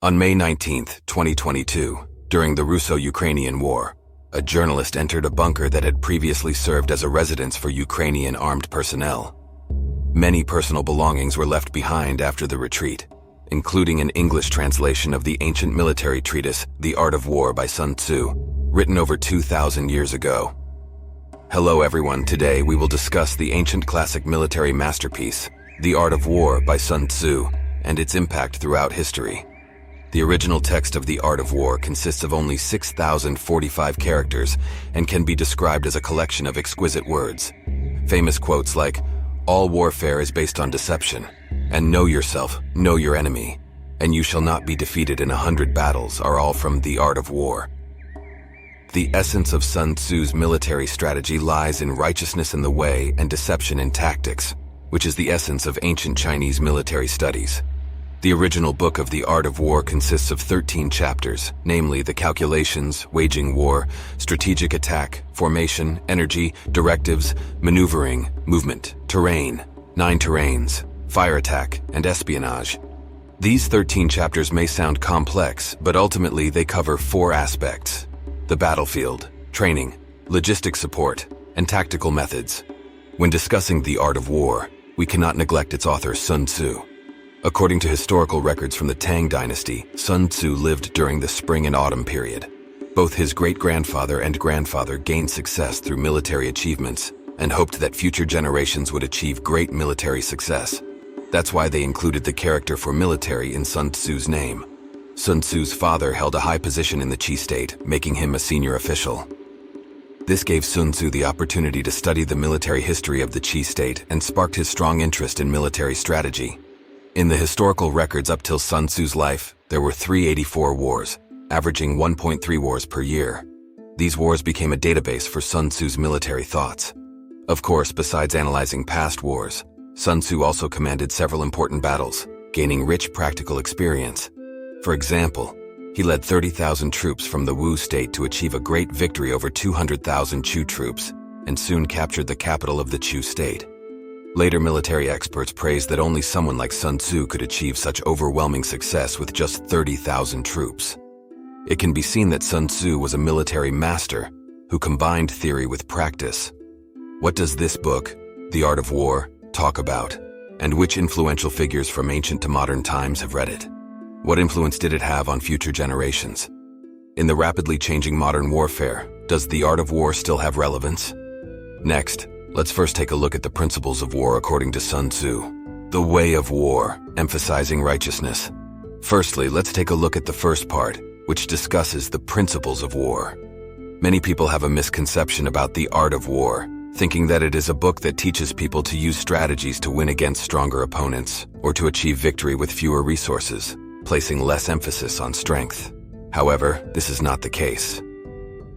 On May 19, 2022, during the Russo-Ukrainian War, a journalist entered a bunker that had previously served as a residence for Ukrainian armed personnel. Many personal belongings were left behind after the retreat, including an English translation of the ancient military treatise, The Art of War by Sun Tzu, written over 2,000 years ago. Hello everyone, today we will discuss the ancient classic military masterpiece, The Art of War by Sun Tzu, and its impact throughout history. The original text of The Art of War consists of only 6,045 characters and can be described as a collection of exquisite words. Famous quotes like, "All warfare is based on deception," and "Know yourself, know your enemy, and you shall not be defeated in 100 battles" are all from The Art of War. The essence of Sun Tzu's military strategy lies in righteousness in the way and deception in tactics, which is the essence of ancient Chinese military studies. The original book of The Art of War consists of 13 chapters, namely the calculations, waging war, strategic attack, formation, energy, directives, maneuvering, movement, terrain, 9 terrains, fire attack, and espionage. These 13 chapters may sound complex, but ultimately they cover 4 aspects: the battlefield, training, logistics support, and tactical methods. When discussing The Art of War, we cannot neglect its author Sun Tzu. According to historical records from the Tang dynasty, Sun Tzu lived during the spring and autumn period. Both his great-grandfather and grandfather gained success through military achievements and hoped that future generations would achieve great military success. That's why they included the character for military in Sun Tzu's name. Sun Tzu's father held a high position in the Qi state, making him a senior official. This gave Sun Tzu the opportunity to study the military history of the Qi state and sparked his strong interest in military strategy. In the historical records up till Sun Tzu's life, there were 384 wars, averaging 1.3 wars per year. These wars became a database for Sun Tzu's military thoughts. Of course, besides analyzing past wars, Sun Tzu also commanded several important battles, gaining rich practical experience. For example, he led 30,000 troops from the Wu state to achieve a great victory over 200,000 Chu troops, and soon captured the capital of the Chu state. Later military experts praised that only someone like Sun Tzu could achieve such overwhelming success with just 30,000 troops. It can be seen that Sun Tzu was a military master who combined theory with practice. What does this book, The Art of War, talk about? And which influential figures from ancient to modern times have read it? What influence did it have on future generations? In the rapidly changing modern warfare, does The Art of War still have relevance? Next, let's first take a look at the principles of war according to Sun Tzu. The way of war, emphasizing righteousness. Firstly, let's take a look at the first part, which discusses the principles of war. Many people have a misconception about The Art of War, thinking that it is a book that teaches people to use strategies to win against stronger opponents, or to achieve victory with fewer resources, placing less emphasis on strength. However, this is not the case.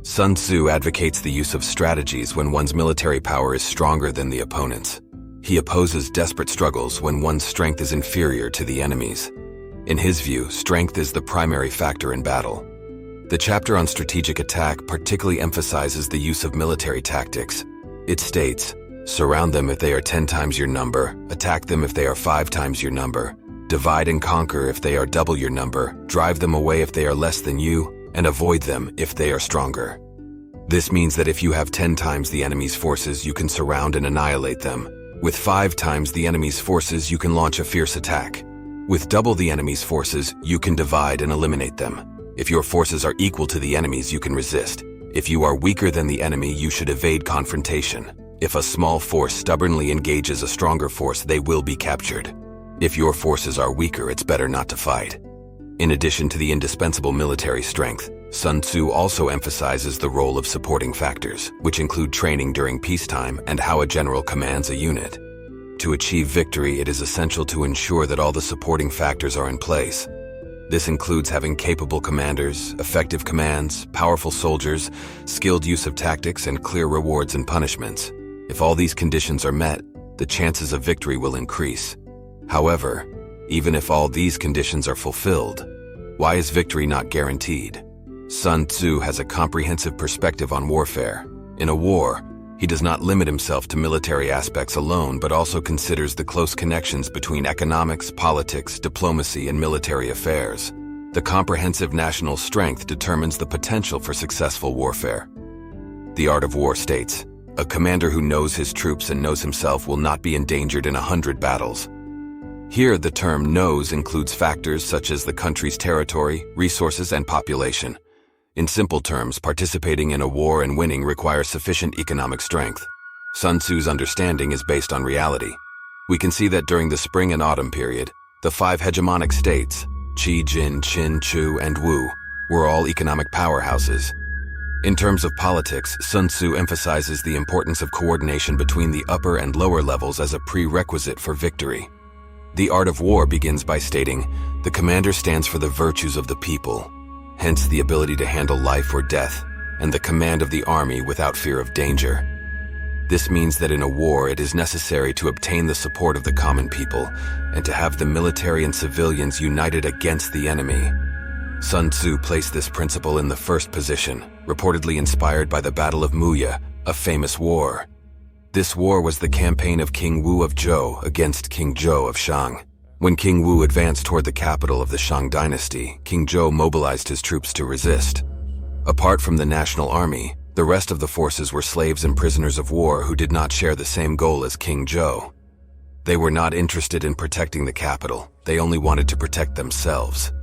Sun Tzu advocates the use of strategies when one's military power is stronger than the opponent's. He opposes desperate struggles when one's strength is inferior to the enemy's. In his view, strength is the primary factor in battle. The chapter on strategic attack particularly emphasizes the use of military tactics. It states, "Surround them if they are 10 times your number, attack them if they are 5 times your number, divide and conquer if they are double your number, drive them away if they are less than you, and avoid them if they are stronger." This means that if you have 10 times the enemy's forces, you can surround and annihilate them. With 5 times the enemy's forces, you can launch a fierce attack. With double the enemy's forces, you can divide and eliminate them. If your forces are equal to the enemy's, you can resist. If you are weaker than the enemy, you should evade confrontation. If a small force stubbornly engages a stronger force, they will be captured. If your forces are weaker, it's better not to fight. In addition to the indispensable military strength, Sun Tzu also emphasizes the role of supporting factors, which include training during peacetime and how a general commands a unit. To achieve victory, it is essential to ensure that all the supporting factors are in place. This includes having capable commanders, effective commands, powerful soldiers, skilled use of tactics, and clear rewards and punishments. If all these conditions are met, the chances of victory will increase. However, even if all these conditions are fulfilled, why is victory not guaranteed? Sun Tzu has a comprehensive perspective on warfare. In a war, he does not limit himself to military aspects alone, but also considers the close connections between economics, politics, diplomacy, and military affairs. The comprehensive national strength determines the potential for successful warfare. The Art of War states, a commander who knows his troops and knows himself will not be endangered in 100 battles. Here, the term knows includes factors such as the country's territory, resources, and population. In simple terms, participating in a war and winning requires sufficient economic strength. Sun Tzu's understanding is based on reality. We can see that during the spring and autumn period, the 5 hegemonic states, Qi, Jin, Qin, Chu, and Wu, were all economic powerhouses. In terms of politics, Sun Tzu emphasizes the importance of coordination between the upper and lower levels as a prerequisite for victory. The art of war begins by stating, the commander stands for the virtues of the people, hence the ability to handle life or death, and the command of the army without fear of danger. This means that in a war it is necessary to obtain the support of the common people and to have the military and civilians united against the enemy. Sun Tzu placed this principle in the first position, reportedly inspired by the Battle of Muya, a famous war. This war was the campaign of King Wu of Zhou against King Zhou of Shang. When King Wu advanced toward the capital of the Shang dynasty, King Zhou mobilized his troops to resist. Apart from the national army, the rest of the forces were slaves and prisoners of war who did not share the same goal as King Zhou. They were not interested in protecting the capital, they only wanted to protect themselves.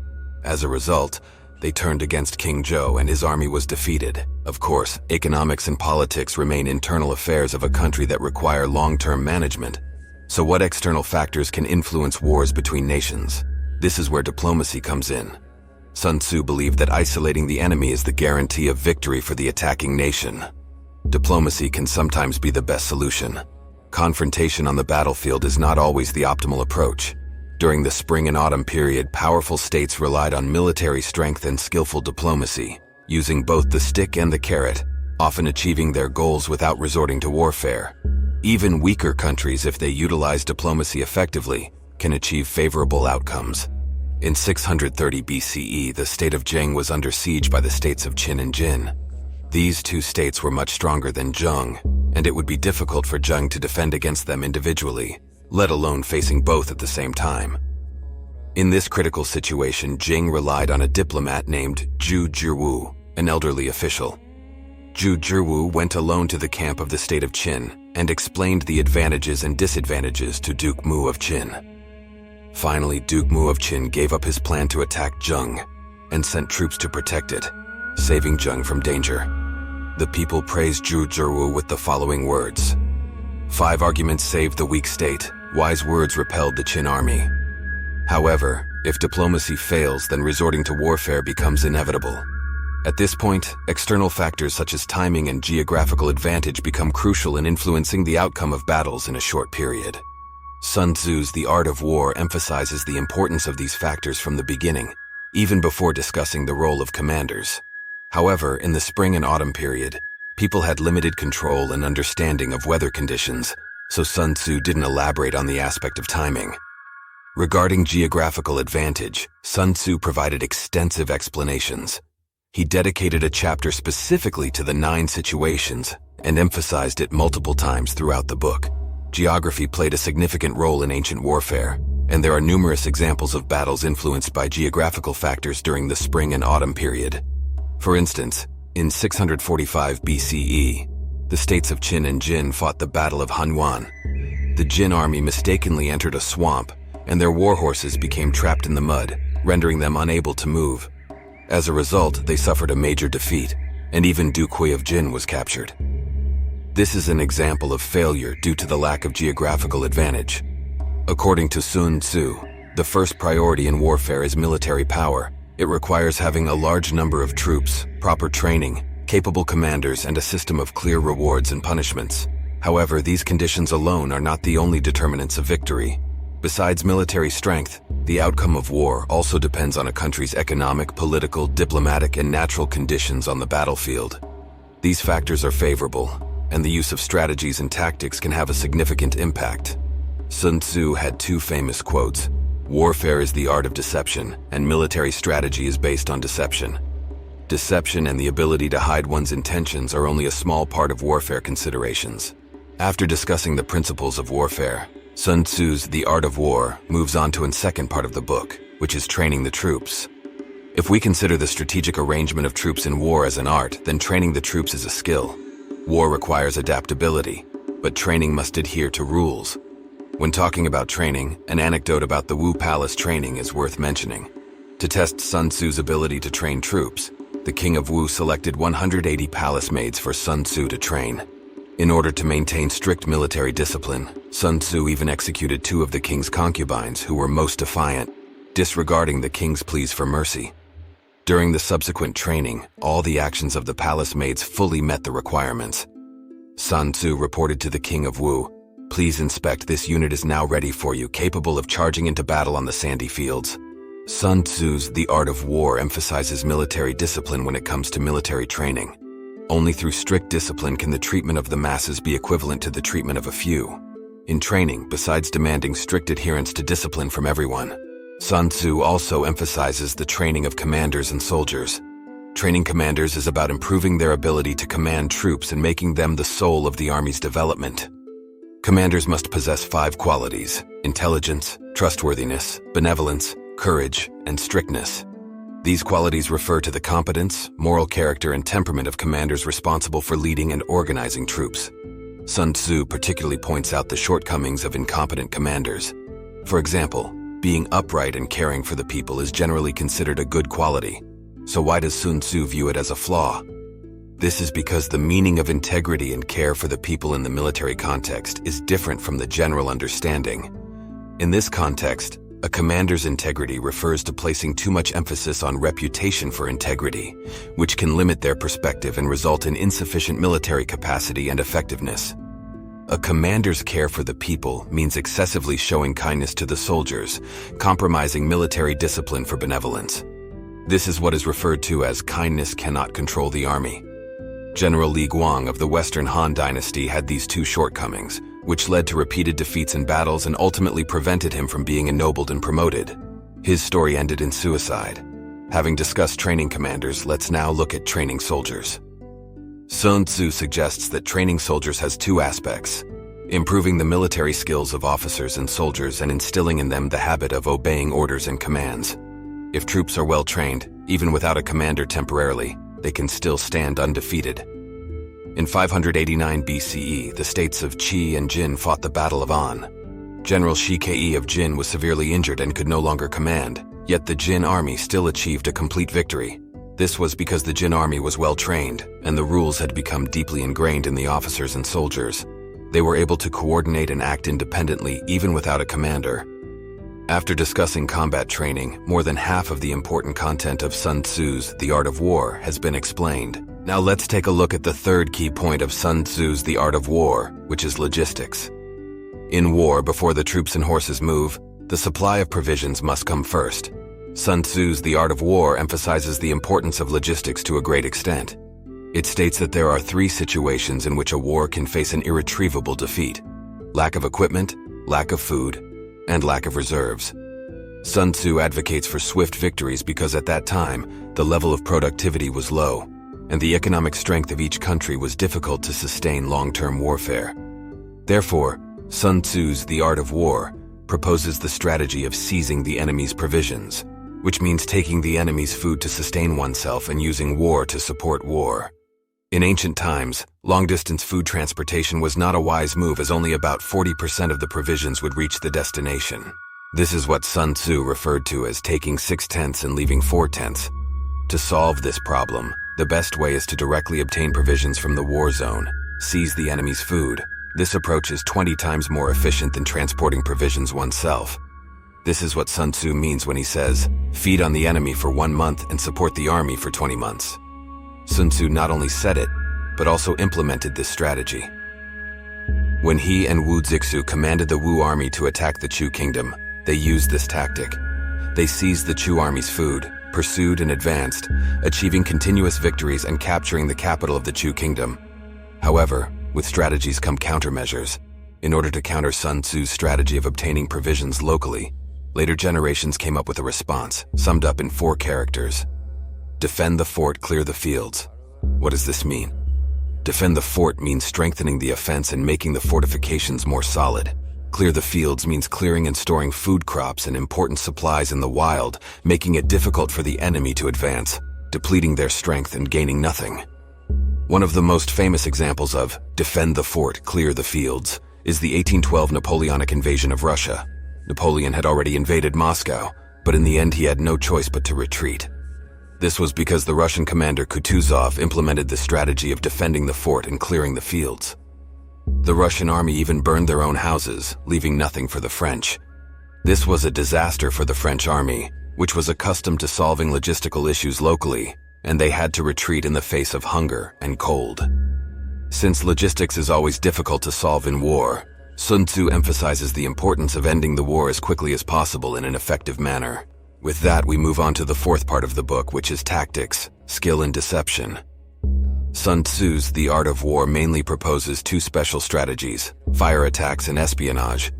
As a result, they turned against King Zhou and his army was defeated. Of course, economics and politics remain internal affairs of a country that require long-term management. So what external factors can influence wars between nations? This is where diplomacy comes in. Sun Tzu believed that isolating the enemy is the guarantee of victory for the attacking nation. Diplomacy can sometimes be the best solution. Confrontation on the battlefield is not always the optimal approach. During the spring and autumn period, powerful states relied on military strength and skillful diplomacy, using both the stick and the carrot, often achieving their goals without resorting to warfare. Even weaker countries, if they utilize diplomacy effectively, can achieve favorable outcomes. In 630 BCE, the state of Zheng was under siege by the states of Qin and Jin. These two states were much stronger than Zheng, and it would be difficult for Zheng to defend against them individually, let alone facing both at the same time. In this critical situation, Jing relied on a diplomat named Zhu Zhiwu, an elderly official. Zhu Zhiwu went alone to the camp of the state of Qin and explained the advantages and disadvantages to Duke Mu of Qin. Finally, Duke Mu of Qin gave up his plan to attack Zheng and sent troops to protect it, saving Zheng from danger. The people praised Zhu Zhiwu with the following words: 5 arguments saved the weak state. Wise words repelled the Qin army. However, if diplomacy fails, then resorting to warfare becomes inevitable. At this point, external factors such as timing and geographical advantage become crucial in influencing the outcome of battles in a short period. Sun Tzu's The Art of War emphasizes the importance of these factors from the beginning, even before discussing the role of commanders. However, in the spring and autumn period, people had limited control and understanding of weather conditions, so Sun Tzu didn't elaborate on the aspect of timing. Regarding geographical advantage, Sun Tzu provided extensive explanations. He dedicated a chapter specifically to the 9 situations and emphasized it multiple times throughout the book. Geography played a significant role in ancient warfare, and there are numerous examples of battles influenced by geographical factors during the spring and autumn period. For instance, in 645 BCE, the states of Qin and Jin fought the Battle of Hanwan. The Jin army mistakenly entered a swamp, and their war horses became trapped in the mud, rendering them unable to move. As a result, they suffered a major defeat, and even Duke Hui of Jin was captured. This is an example of failure due to the lack of geographical advantage. According to Sun Tzu, the first priority in warfare is military power. It requires having a large number of troops, proper training, capable commanders, and a system of clear rewards and punishments. However, these conditions alone are not the only determinants of victory. Besides military strength, the outcome of war also depends on a country's economic, political, diplomatic, and natural conditions on the battlefield. These factors are favorable, and the use of strategies and tactics can have a significant impact. Sun Tzu had 2 famous quotes: "Warfare is the art of deception, and military strategy is based on deception." Deception and the ability to hide one's intentions are only a small part of warfare considerations. After discussing the principles of warfare, Sun Tzu's The Art of War moves on to the second part of the book, which is training the troops. If we consider the strategic arrangement of troops in war as an art, then training the troops is a skill. War requires adaptability, but training must adhere to rules. When talking about training, an anecdote about the Wu Palace training is worth mentioning. To test Sun Tzu's ability to train troops, the king of Wu selected 180 palace maids for Sun Tzu to train. In order to maintain strict military discipline, Sun Tzu even executed 2 of the king's concubines who were most defiant, disregarding the king's pleas for mercy. During the subsequent training, all the actions of the palace maids fully met the requirements. Sun Tzu reported to the king of Wu, "Please inspect, this unit is now ready for you, capable of charging into battle on the sandy fields." Sun Tzu's The Art of War emphasizes military discipline when it comes to military training. Only through strict discipline can the treatment of the masses be equivalent to the treatment of a few. In training, besides demanding strict adherence to discipline from everyone, Sun Tzu also emphasizes the training of commanders and soldiers. Training commanders is about improving their ability to command troops and making them the soul of the army's development. Commanders must possess 5 qualities: intelligence, trustworthiness, benevolence, courage, and strictness. These qualities refer to the competence, moral character, and temperament of commanders responsible for leading and organizing troops. Sun Tzu particularly points out the shortcomings of incompetent commanders. For example, being upright and caring for the people is generally considered a good quality. So why does Sun Tzu view it as a flaw? This is because the meaning of integrity and care for the people in the military context is different from the general understanding. In this context, a commander's integrity refers to placing too much emphasis on reputation for integrity, which can limit their perspective and result in insufficient military capacity and effectiveness. A commander's care for the people means excessively showing kindness to the soldiers, compromising military discipline for benevolence. This is what is referred to as kindness cannot control the army. General Li Guang of the Western Han Dynasty had these 2 shortcomings, which led to repeated defeats in battles and ultimately prevented him from being ennobled and promoted. His story ended in suicide. Having discussed training commanders, let's now look at training soldiers. Sun Tzu suggests that training soldiers has 2 aspects: improving the military skills of officers and soldiers and instilling in them the habit of obeying orders and commands. If troops are well trained, even without a commander temporarily, they can still stand undefeated. In 589 BCE, the states of Qi and Jin fought the Battle of An. General Shi Ke of Jin was severely injured and could no longer command, yet the Jin army still achieved a complete victory. This was because the Jin army was well trained, and the rules had become deeply ingrained in the officers and soldiers. They were able to coordinate and act independently even without a commander. After discussing combat training, more than half of the important content of Sun Tzu's The Art of War has been explained. Now let's take a look at the 3rd key point of Sun Tzu's The Art of War, which is logistics. In war, before the troops and horses move, the supply of provisions must come first. Sun Tzu's The Art of War emphasizes the importance of logistics to a great extent. It states that there are 3 situations in which a war can face an irretrievable defeat: lack of equipment, lack of food, and lack of reserves. Sun Tzu advocates for swift victories because at that time, the level of productivity was low, and the economic strength of each country was difficult to sustain long-term warfare. Therefore, Sun Tzu's The Art of War proposes the strategy of seizing the enemy's provisions, which means taking the enemy's food to sustain oneself and using war to support war. In ancient times, long-distance food transportation was not a wise move, as only about 40% of the provisions would reach the destination. This is what Sun Tzu referred to as taking 6/10 and leaving 4/10. To solve this problem, the best way is to directly obtain provisions from the war zone, seize the enemy's food. This approach is 20 times more efficient than transporting provisions oneself. This is what Sun Tzu means when he says, "Feed on the enemy for 1 month and support the army for 20 months." Sun Tzu not only said it, but also implemented this strategy. When he and Wu Zixu commanded the Wu army to attack the Chu kingdom, they used this tactic. They seized the Chu army's food, pursued and advanced, achieving continuous victories and capturing the capital of the Chu kingdom. However, with strategies come countermeasures. In order to counter Sun Tzu's strategy of obtaining provisions locally, later generations came up with a response, summed up in 4 characters. Defend the fort, clear the fields. What does this mean? Defend the fort means strengthening the offense and making the fortifications more solid. Clear the fields means clearing and storing food crops and important supplies in the wild, making it difficult for the enemy to advance, depleting their strength and gaining nothing. One of the most famous examples of defend the fort, clear the fields is the 1812 Napoleonic invasion of Russia. Napoleon had already invaded Moscow, but in the end he had no choice but to retreat. This was because the Russian commander Kutuzov implemented the strategy of defending the fort and clearing the fields. The Russian army even burned their own houses, leaving nothing for the French. This was a disaster for the French army, which was accustomed to solving logistical issues locally, and they had to retreat in the face of hunger and cold. Since logistics is always difficult to solve in war, Sun Tzu emphasizes the importance of ending the war as quickly as possible in an effective manner. With that, we move on to the fourth part of the book, which is tactics, skill and deception. Sun Tzu's The Art of War mainly proposes two special strategies, fire attacks and espionage.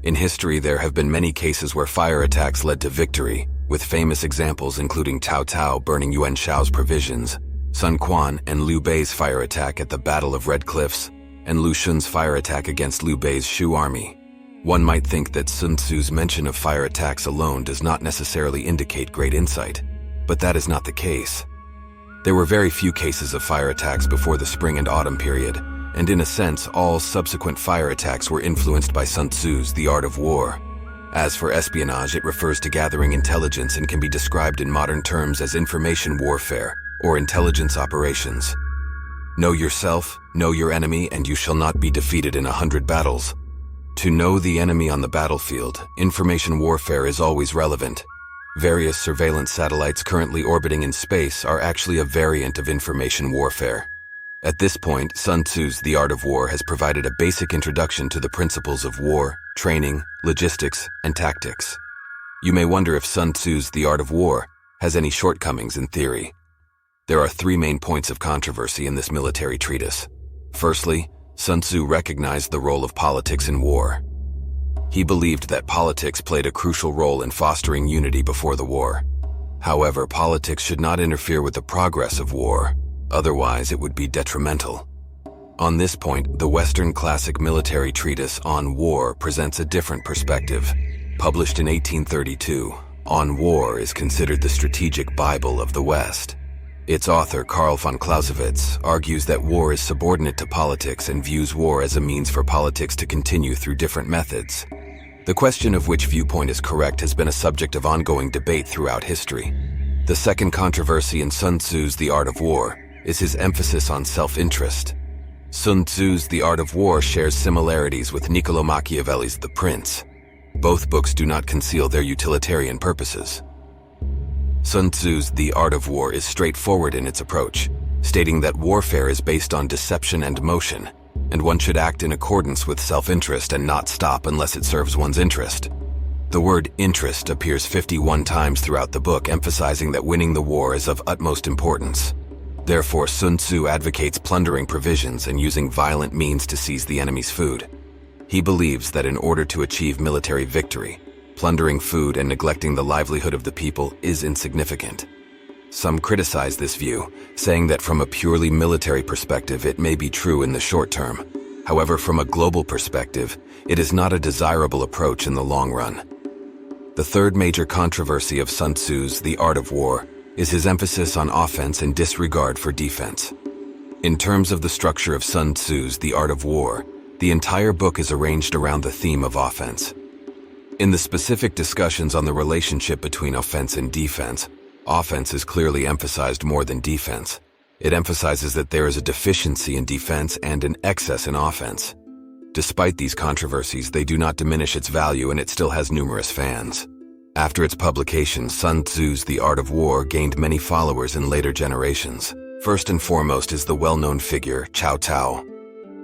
In history, there have been many cases where fire attacks led to victory, with famous examples including Cao Cao burning Yuan Shao's provisions, Sun Quan and Liu Bei's fire attack at the Battle of Red Cliffs, and Lu Xun's fire attack against Liu Bei's Shu army. One might think that Sun Tzu's mention of fire attacks alone does not necessarily indicate great insight, but that is not the case. There were very few cases of fire attacks before the spring and autumn period, and in a sense, all subsequent fire attacks were influenced by Sun Tzu's The Art of War. As for espionage, it refers to gathering intelligence and can be described in modern terms as information warfare or intelligence operations. Know yourself, know your enemy, and you shall not be defeated in 100 battles. To know the enemy on the battlefield, information warfare is always relevant. Various surveillance satellites currently orbiting in space are actually a variant of information warfare. At this point, Sun Tzu's The Art of War has provided a basic introduction to the principles of war, training, logistics, and tactics. You may wonder if Sun Tzu's The Art of War has any shortcomings in theory. There are three main points of controversy in this military treatise. Firstly, Sun Tzu recognized the role of politics in war. He believed that politics played a crucial role in fostering unity before the war. However, politics should not interfere with the progress of war, otherwise it would be detrimental. On this point, the Western classic military treatise On War presents a different perspective. Published in 1832, On War is considered the strategic Bible of the West. Its author, Karl von Clausewitz, argues that war is subordinate to politics and views war as a means for politics to continue through different methods. The question of which viewpoint is correct has been a subject of ongoing debate throughout history. The second controversy in Sun Tzu's The Art of War is his emphasis on self-interest. Sun Tzu's The Art of War shares similarities with Niccolò Machiavelli's The Prince. Both books do not conceal their utilitarian purposes. Sun Tzu's The Art of War is straightforward in its approach, stating that warfare is based on deception and motion, and one should act in accordance with self-interest and not stop unless it serves one's interest. The word interest appears 51 times throughout the book, emphasizing that winning the war is of utmost importance. Therefore, Sun Tzu advocates plundering provisions and using violent means to seize the enemy's food. He believes that in order to achieve military victory, plundering food and neglecting the livelihood of the people is insignificant. Some criticize this view, saying that from a purely military perspective it may be true in the short term. However, from a global perspective, it is not a desirable approach in the long run. The third major controversy of Sun Tzu's The Art of War is his emphasis on offense and disregard for defense. In terms of the structure of Sun Tzu's The Art of War, the entire book is arranged around the theme of offense. In the specific discussions on the relationship between offense and defense, offense is clearly emphasized more than defense. It emphasizes that there is a deficiency in defense and an excess in offense. Despite these controversies, they do not diminish its value, and it still has numerous fans. After its publication, Sun Tzu's The Art of War gained many followers in later generations. First and foremost is the well-known figure Cao Cao.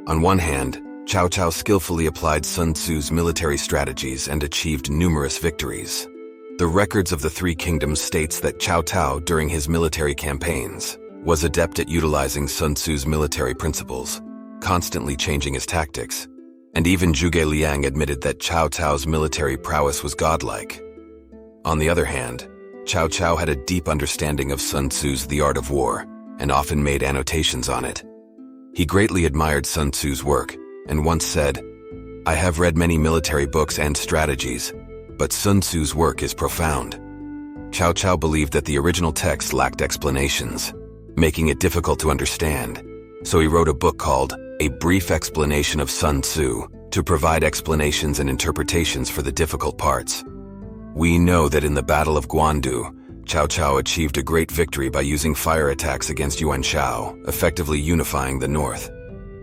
On one hand, Cao Cao skillfully applied Sun Tzu's military strategies and achieved numerous victories. The records of the Three Kingdoms states that Cao Cao, during his military campaigns, was adept at utilizing Sun Tzu's military principles, constantly changing his tactics. And even Zhuge Liang admitted that Cao Cao's military prowess was godlike. On the other hand, Cao Cao had a deep understanding of Sun Tzu's The Art of War and often made annotations on it. He greatly admired Sun Tzu's work and once said, I have read many military books and strategies, but Sun Tzu's work is profound. Cao Cao believed that the original text lacked explanations, making it difficult to understand, so he wrote a book called A Brief Explanation of Sun Tzu to provide explanations and interpretations for the difficult parts. We know that in the Battle of Guandu, Cao Cao achieved a great victory by using fire attacks against Yuan Shao, effectively unifying the north.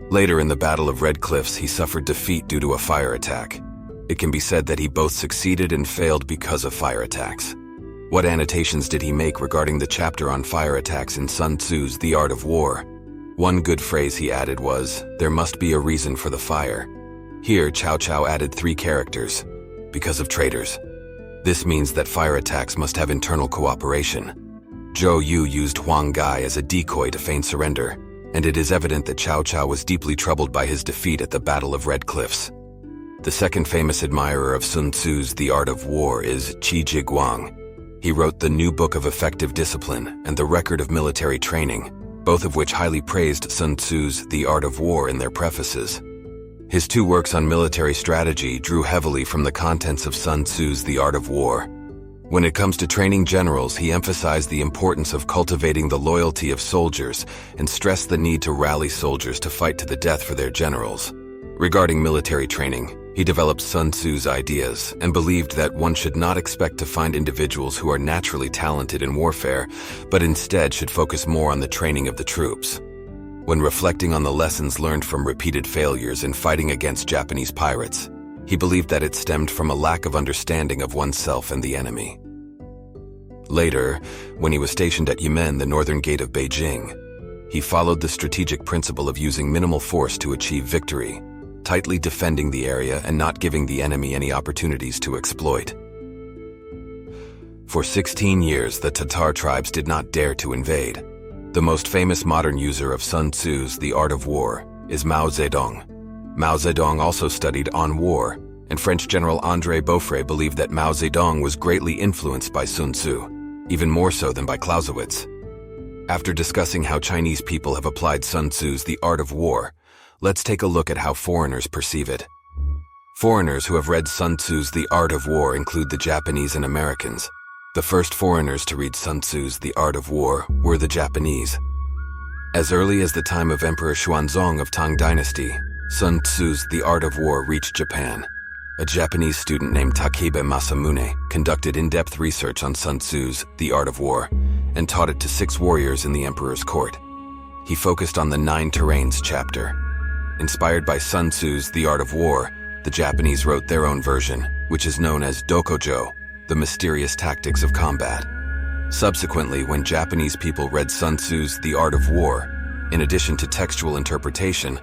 Later in the Battle of Red Cliffs, he suffered defeat due to a fire attack. It can be said that he both succeeded and failed because of fire attacks. What annotations did he make regarding the chapter on fire attacks in Sun Tzu's The Art of War? One good phrase he added was, "There must be a reason for the fire." Here, Cao Cao added 3 characters, "because of traitors." This means that fire attacks must have internal cooperation. Zhou Yu used Huang Gai as a decoy to feign surrender, and it is evident that Cao Cao was deeply troubled by his defeat at the Battle of Red Cliffs. The second famous admirer of Sun Tzu's The Art of War is Qi Jiguang. He wrote the New Book of Effective Discipline and The Record of Military Training, both of which highly praised Sun Tzu's The Art of War in their prefaces. His 2 works on military strategy drew heavily from the contents of Sun Tzu's The Art of War. When it comes to training generals, he emphasized the importance of cultivating the loyalty of soldiers and stressed the need to rally soldiers to fight to the death for their generals. Regarding military training, he developed Sun Tzu's ideas and believed that one should not expect to find individuals who are naturally talented in warfare, but instead should focus more on the training of the troops. When reflecting on the lessons learned from repeated failures in fighting against Japanese pirates, he believed that it stemmed from a lack of understanding of oneself and the enemy. Later, when he was stationed at Yemen, the northern gate of Beijing, he followed the strategic principle of using minimal force to achieve victory, tightly defending the area and not giving the enemy any opportunities to exploit. For 16 years, the Tatar tribes did not dare to invade. The most famous modern user of Sun Tzu's The Art of War is Mao Zedong. Mao Zedong also studied on war, and French General André Beaufret believed that Mao Zedong was greatly influenced by Sun Tzu, even more so than by Clausewitz. After discussing how Chinese people have applied Sun Tzu's The Art of War, let's take a look at how foreigners perceive it. Foreigners who have read Sun Tzu's The Art of War include the Japanese and Americans. The first foreigners to read Sun Tzu's The Art of War were the Japanese. As early as the time of Emperor Xuanzong of Tang Dynasty, Sun Tzu's The Art of War reached Japan. A Japanese student named Takebe Masamune conducted in-depth research on Sun Tzu's The Art of War and taught it to 6 warriors in the emperor's court. He focused on the 9 terrains chapter. Inspired by Sun Tzu's The Art of War, the Japanese wrote their own version, which is known as Dokojo, the mysterious tactics of combat. Subsequently, when Japanese people read Sun Tzu's The Art of War, in addition to textual interpretation,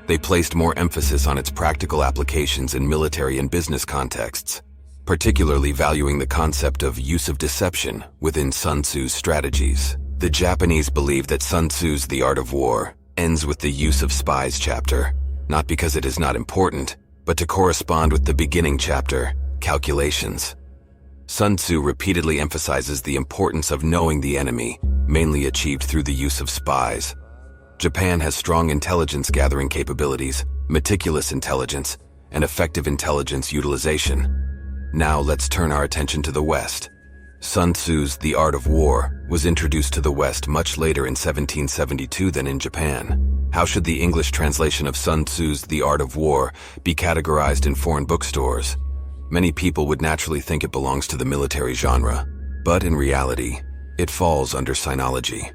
they placed more emphasis on its practical applications in military and business contexts, particularly valuing the concept of use of deception within Sun Tzu's strategies. The Japanese believe that Sun Tzu's The Art of War ends with the Use of Spies chapter, not because it is not important, but to correspond with the beginning chapter, Calculations. Sun Tzu repeatedly emphasizes the importance of knowing the enemy, mainly achieved through the use of spies. Japan has strong intelligence gathering capabilities, meticulous intelligence, and effective intelligence utilization. Now let's turn our attention to the West. Sun Tzu's The Art of War was introduced to the West much later in 1772 than in Japan. How should the English translation of Sun Tzu's The Art of War be categorized in foreign bookstores? Many people would naturally think it belongs to the military genre, but in reality, it falls under sinology.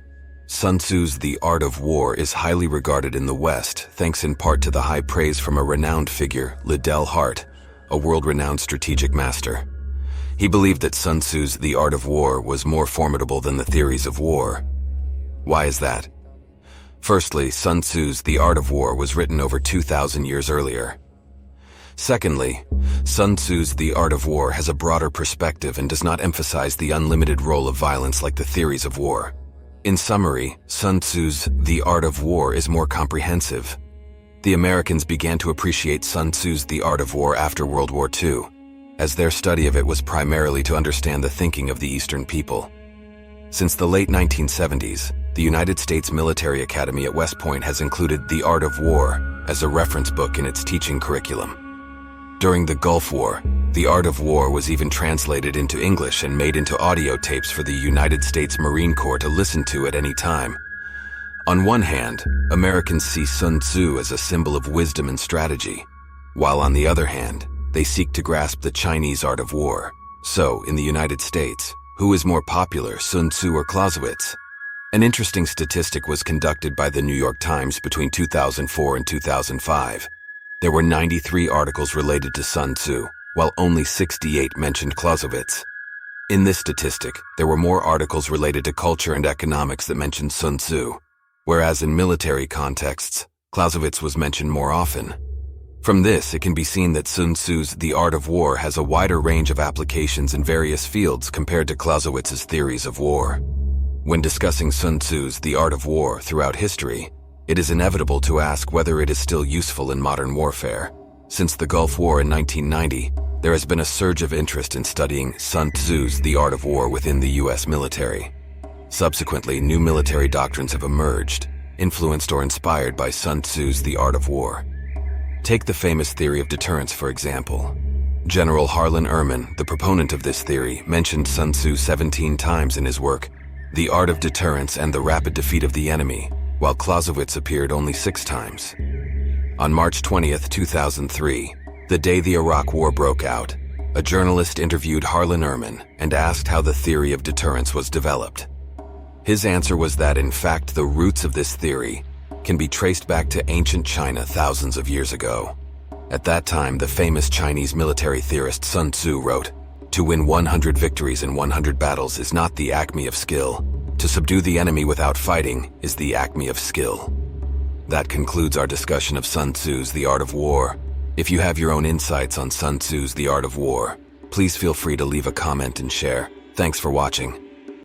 Sun Tzu's The Art of War is highly regarded in the West, thanks in part to the high praise from a renowned figure, Liddell Hart, a world-renowned strategic master. He believed that Sun Tzu's The Art of War was more formidable than the theories of war. Why is that? Firstly, Sun Tzu's The Art of War was written over 2,000 years earlier. Secondly, Sun Tzu's The Art of War has a broader perspective and does not emphasize the unlimited role of violence like the theories of war. In summary, Sun Tzu's The Art of War is more comprehensive. The Americans began to appreciate Sun Tzu's The Art of War after World War II, as their study of it was primarily to understand the thinking of the Eastern people. Since the late 1970s, the United States Military Academy at West Point has included The Art of War as a reference book in its teaching curriculum. During the Gulf War, the art of war was even translated into English and made into audio tapes for the United States Marine Corps to listen to at any time. On one hand, Americans see Sun Tzu as a symbol of wisdom and strategy, while on the other hand, they seek to grasp the Chinese art of war. So, in the United States, who is more popular, Sun Tzu or Clausewitz? An interesting statistic was conducted by the New York Times between 2004 and 2005. There were 93 articles related to Sun Tzu, while only 68 mentioned Clausewitz. In this statistic, there were more articles related to culture and economics that mentioned Sun Tzu, whereas in military contexts, Clausewitz was mentioned more often. From this, it can be seen that Sun Tzu's The Art of War has a wider range of applications in various fields compared to Clausewitz's theories of war. When discussing Sun Tzu's The Art of War throughout history, it is inevitable to ask whether it is still useful in modern warfare. Since the Gulf War in 1990, there has been a surge of interest in studying Sun Tzu's The Art of War within the U.S. military. Subsequently, new military doctrines have emerged, influenced or inspired by Sun Tzu's The Art of War. Take the famous theory of deterrence, for example. General Harlan Ehrman, the proponent of this theory, mentioned Sun Tzu 17 times in his work, The Art of Deterrence and the Rapid Defeat of the Enemy, while Clausewitz appeared only 6 times. On March 20, 2003, the day the Iraq War broke out, a journalist interviewed Harlan Ehrman and asked how the theory of deterrence was developed. His answer was that, in fact, the roots of this theory can be traced back to ancient China thousands of years ago. At that time, the famous Chinese military theorist Sun Tzu wrote, "To win 100 victories in 100 battles is not the acme of skill. To subdue the enemy without fighting is the acme of skill." That concludes our discussion of Sun Tzu's The Art of War. If you have your own insights on Sun Tzu's The Art of War, please feel free to leave a comment and share. Thanks for watching.